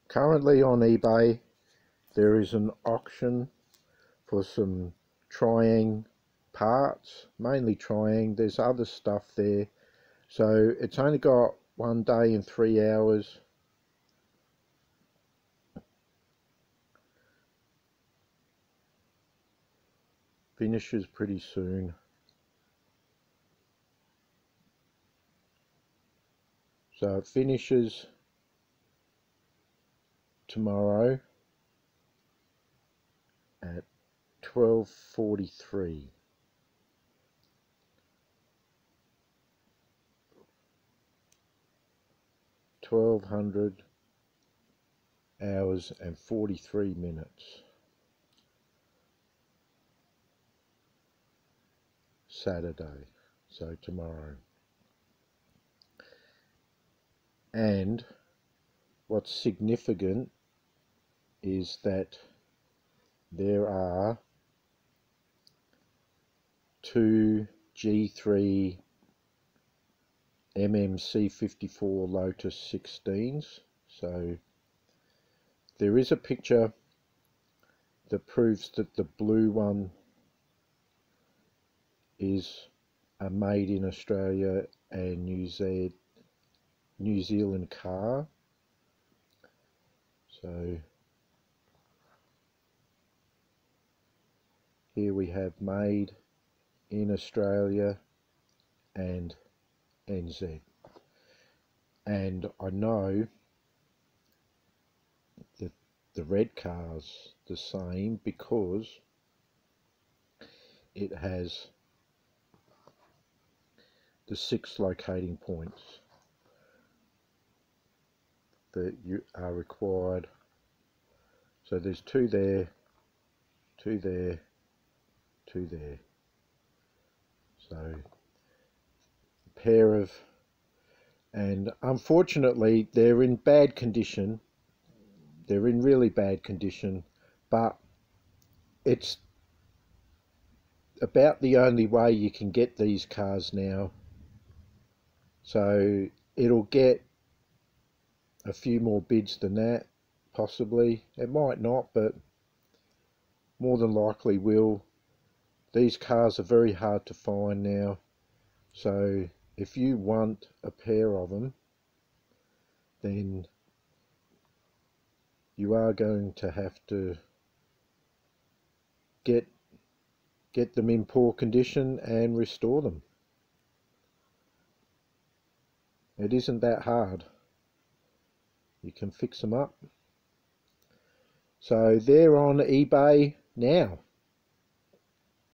Currently on eBay there is an auction for some Triang parts, mainly Triang. There's other stuff there, so it's only got 1 day and 3 hours. Finishes pretty soon. So it finishes tomorrow at 12:43. $1,200 hours and 43 minutes. Saturday, so tomorrow. And what's significant is that there are 2 G3 MMC 54 Lotus 16s. So there is a picture that proves that the blue one is a made in Australia and New Zealand car. So here we have made in Australia and NZ. And I know that the red car's the same because it has the 6 locating points that you are required. So there's 2 there, 2 there, 2 there. So a pair of, and unfortunately they're in bad condition. They're in really bad condition, but it's about the only way you can get these cars now. So it'll get a few more bids than that, possibly. It might not, but more than likely will. These cars are very hard to find now, so if you want a pair of them, then you are going to have to get them in poor condition and restore them. It isn't that hard. You can fix them up. So they're on eBay now.